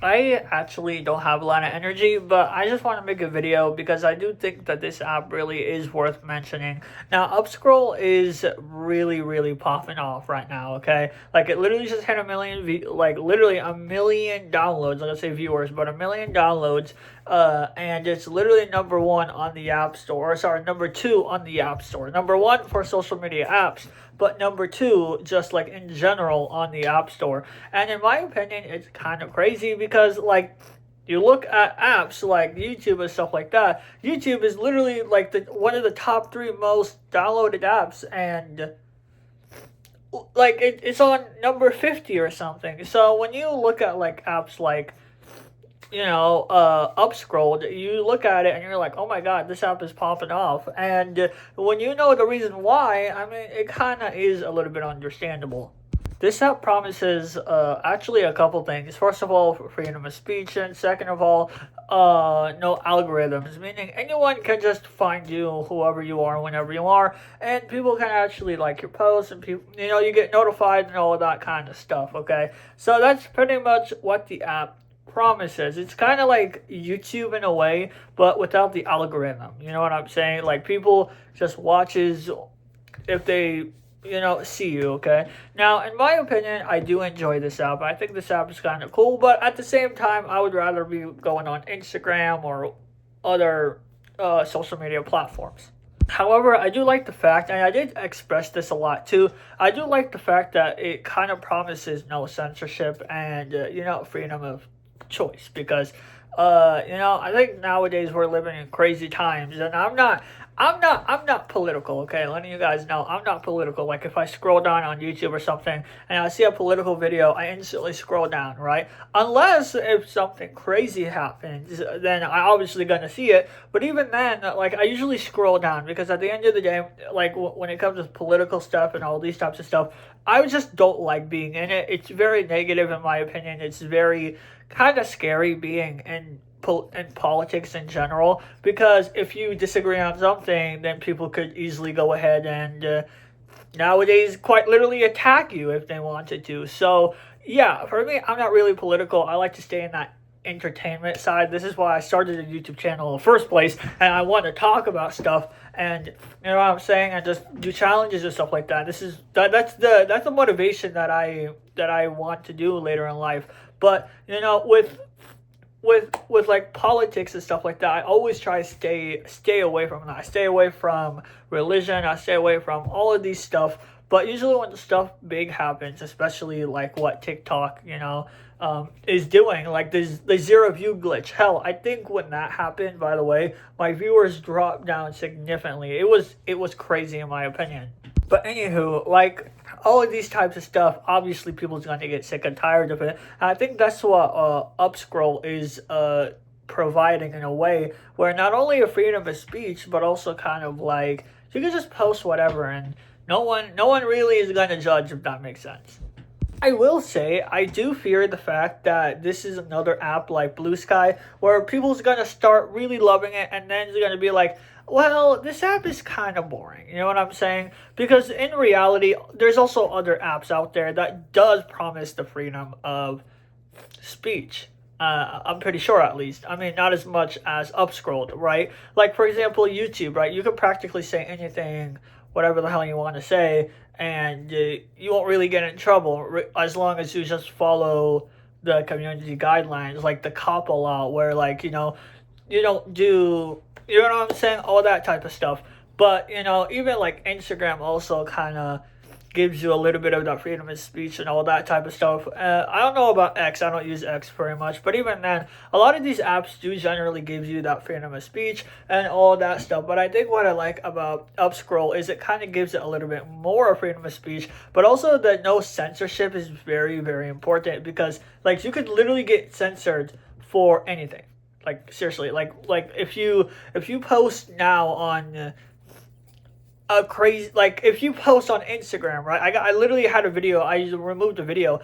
I actually don't have a lot of energy, but I just want to make a video because I do think that this app really is worth mentioning. Now, Upscroll is really, really popping off right now, okay? Like, it literally just hit a million, like, literally a million downloads. Let's say viewers, but a million downloads. And it's literally number one on the App Store. Or sorry, number two on the App Store. Number one for social media apps, but number two, just like in general, on the App Store. And in my opinion, it's kind of crazy because, like, you look at apps like YouTube and stuff like that. YouTube is literally like the one of the top three most downloaded apps, and like it's on number 50 or something. So when you look at like apps like Upscrolled, you look at it and you're like, oh my god, this app is popping off. And when you know the reason why, I mean, it kind of is a little bit understandable. This app promises actually a couple things. First of all, freedom of speech, and second of all, no algorithms, meaning anyone can just find you, whoever you are, whenever you are, and people can actually like your posts, and people, you get notified and all that kind of stuff. Okay, so that's pretty much what the app promises. It's kind of like YouTube in a way, but without the algorithm. You know what I'm saying? Like, people just watches if they see you. Okay, now in my opinion, I do enjoy this app. I think this app is kind of cool, but at the same time, I would rather be going on Instagram or other social media platforms. However, I do like the fact, and I did express this a lot too, I do like the fact that it kind of promises no censorship and freedom of choice, because I think nowadays we're living in crazy times, and I'm not political, okay? Letting you guys know, I'm not political. Like, if I scroll down on YouTube or something and I see a political video, I instantly scroll down, right? Unless if something crazy happens, then I'm obviously gonna see it. But even then, like, I usually scroll down because at the end of the day, like, when it comes to political stuff and all these types of stuff, I just don't like being in it. It's very negative in my opinion. It's very kind of scary being in politics in general, because if you disagree on something, then people could easily go ahead and nowadays quite literally attack you if they wanted to. So yeah, for me, I'm not really political. I like to stay in that entertainment side. This is why I started a YouTube channel in the first place, and I want to talk about stuff, and you know what I'm saying, and just do challenges and stuff like that. That's the motivation that I want to do later in life. But with like politics and stuff like that, I always try to stay away from that. I stay away from religion. I stay away from all of these stuff. But usually when the stuff big happens, especially like what TikTok, is doing, like the zero view glitch. Hell, I think when that happened, by the way, my viewers dropped down significantly. It was crazy in my opinion. But anywho, like, all of these types of stuff, obviously people's going to get sick and tired of it. And I think that's what Upscroll is providing, in a way where not only a freedom of speech, but also kind of like you can just post whatever, and no one really is going to judge, if that makes sense. I will say, I do fear the fact that this is another app like Blue Sky, where people's gonna start really loving it, and then they're gonna be like, well, this app is kind of boring. You know what I'm saying? Because in reality, there's also other apps out there that does promise the freedom of speech. I'm pretty sure, at least. I mean, not as much as Upscrolled, right? Like, for example, YouTube, right? You can practically say anything, whatever the hell you want to say, and you won't really get in trouble as long as you just follow the community guidelines, like the COPPA law, where, like, you don't do, you know what I'm saying, all that type of stuff. But even like Instagram also kind of gives you a little bit of that freedom of speech and all that type of stuff. I don't know about X. I don't use X very much, but even then, a lot of these apps do generally give you that freedom of speech and all that stuff. But I think what I like about Upscroll is it kind of gives it a little bit more freedom of speech, but also the no censorship is very, very important, because like you could literally get censored for anything. Like, seriously, like if you post now on a crazy, like, if you post on Instagram, right? I literally had a video. I removed a video.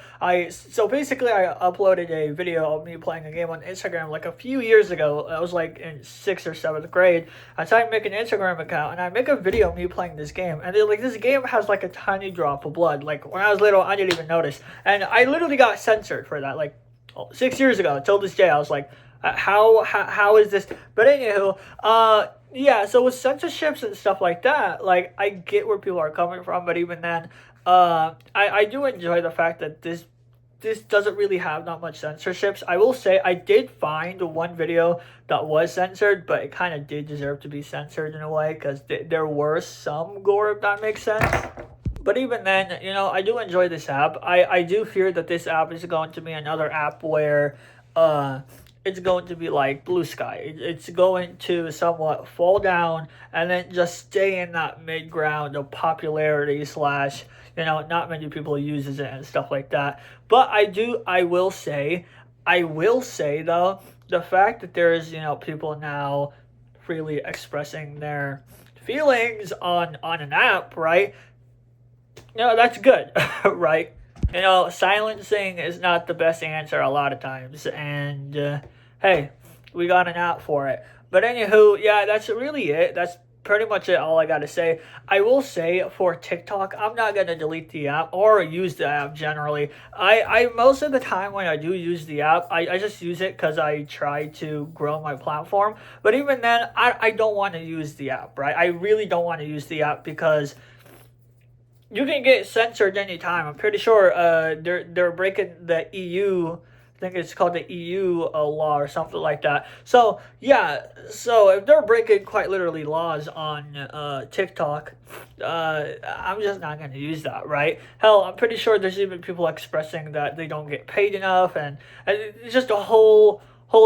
So basically I uploaded a video of me playing a game on Instagram like a few years ago. I was like in 6th or 7th grade. I tried to make an Instagram account, and I make a video of me playing this game, and like this game has like a tiny drop of blood. Like, when I was little, I didn't even notice, and I literally got censored for that. Like, 6 years ago. Till this day, I was like, how is this? But anywho, yeah. So with censorships and stuff like that, like I get where people are coming from, but even then, I do enjoy the fact that this doesn't really have not much censorships. I will say I did find one video that was censored, but it kind of did deserve to be censored in a way because there were some gore, if that makes sense. But even then, I do enjoy this app. I do fear that this app is going to be another app where it's going to be like Blue Sky. It's going to somewhat fall down and then just stay in that mid ground of popularity slash, not many people uses it and stuff like that. But I will say though, the fact that there's, people now freely expressing their feelings on an app, right? That's good, right? Silencing is not the best answer a lot of times. And hey, we got an app for it. But anywho, yeah, that's really it. That's pretty much it, all I got to say. I will say for TikTok, I'm not going to delete the app or use the app generally. I most of the time when I do use the app, I just use it because I try to grow my platform. But even then, I don't want to use the app, right? I really don't want to use the app because you can get censored anytime. I'm pretty sure they're breaking the EU. I think it's called the EU law or something like that. So yeah, so if they're breaking quite literally laws on TikTok, I'm just not going to use that, right? Hell, I'm pretty sure there's even people expressing that they don't get paid enough, and it's just a whole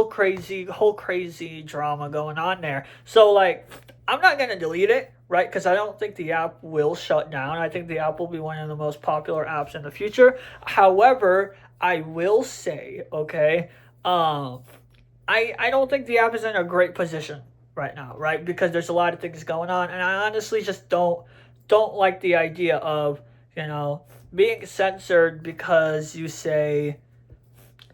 crazy drama going on there. So like, I'm not going to delete it, right? Because I don't think the app will shut down. I think the app will be one of the most popular apps in the future. However, I will say, okay, I don't think the app is in a great position right now, right? Because there's a lot of things going on, and I honestly just don't like the idea of, being censored because you say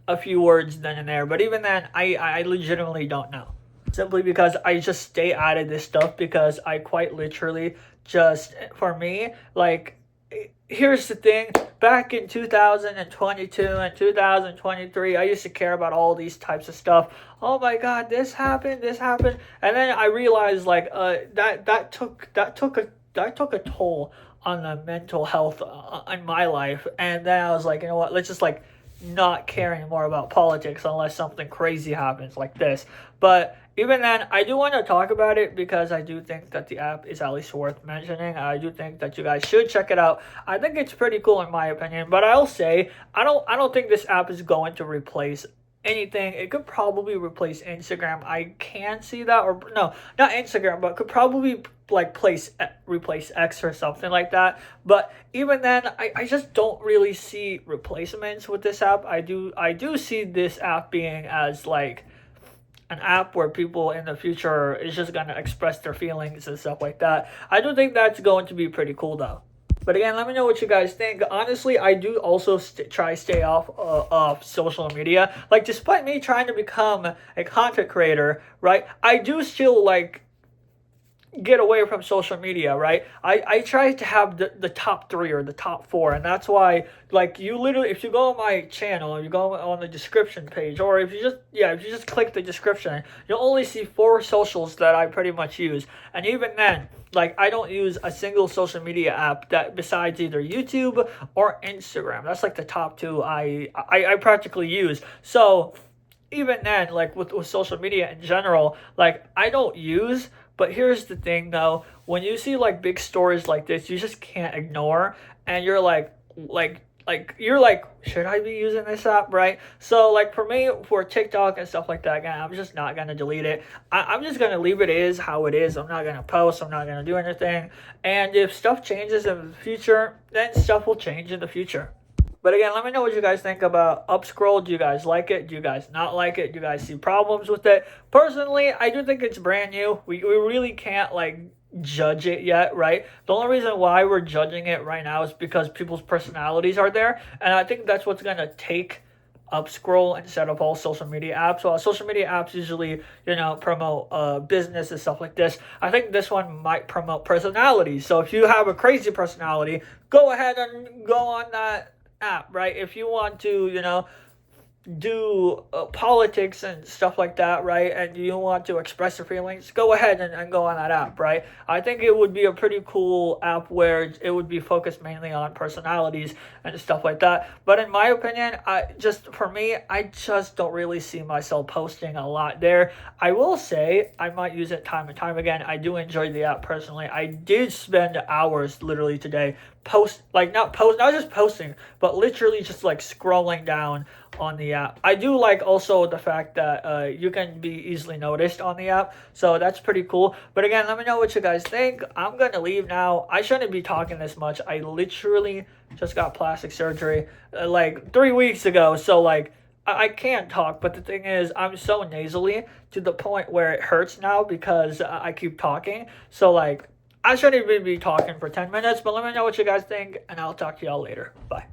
a few words then and there. But even then, I legitimately don't know. Simply because I just stay out of this stuff because I quite literally just, for me, like, here's the thing. Back in 2022 and 2023, I used to care about all these types of stuff. Oh my God, this happened, and then I realized like that took a toll on the mental health in my life, and then I was like, you know what? Let's just like not care anymore about politics unless something crazy happens like this. But even then, I do want to talk about it because I do think that the app is at least worth mentioning. I do think that you guys should check it out. I think it's pretty cool in my opinion. But I'll say I don't think this app is going to replace anything. It could probably replace Instagram. I can see that, or no, not Instagram, but could probably like replace X or something like that. But even then, I just don't really see replacements with this app. I do see this app being as like an app where people in the future is just going to express their feelings and stuff like that. I do think that's going to be pretty cool though. But again, let me know what you guys think. Honestly, I do also try stay off social media. Like, despite me trying to become a content creator, right, I do still like get away from social media, right? I try to have the top 3 or the top 4, and that's why, like, you literally, if you go on my channel, you go on the description page, or if you just click the description, you'll only see 4 socials that I pretty much use. And even then, like, I don't use a single social media app that besides either YouTube or Instagram. That's like the top 2 I practically use. So even then, like with social media in general, like I don't use. But here's the thing though, when you see like big stories like this, you just can't ignore, and you're like, should I be using this app, right? So like for me, for TikTok and stuff like that, again, I'm just not gonna delete it. I'm just gonna leave it is how it is. I'm not gonna post. I'm not gonna do anything. And if stuff changes in the future, then stuff will change in the future. But again, let me know what you guys think about Upscroll. Do you guys like it? Do you guys not like it? Do you guys see problems with it? Personally, I do think it's brand new. We really can't like judge it yet, right? The only reason why we're judging it right now is because people's personalities are there. And I think that's what's going to take Upscroll instead of all social media apps. So social media apps usually, promote business and stuff like this. I think this one might promote personality. So if you have a crazy personality, go ahead and go on that app, right? If you want to, do politics and stuff like that, right? And you want to express your feelings, go ahead and go on that app, right? I think it would be a pretty cool app where it would be focused mainly on personalities and stuff like that. But in my opinion, for me, I just don't really see myself posting a lot there. I will say I might use it time and time again. I do enjoy the app personally. I did spend hours literally today not just posting, but literally just like scrolling down on the app. I do like also the fact that you can be easily noticed on the app, so that's pretty cool. But again, let me know what you guys think. I'm gonna leave now. I shouldn't be talking this much. I literally just got plastic surgery like 3 weeks ago, so like I can't talk. But the thing is, I'm so nasally to the point where it hurts now because I keep talking. So like I shouldn't even be talking for 10 minutes, but let me know what you guys think, and I'll talk to y'all later. Bye.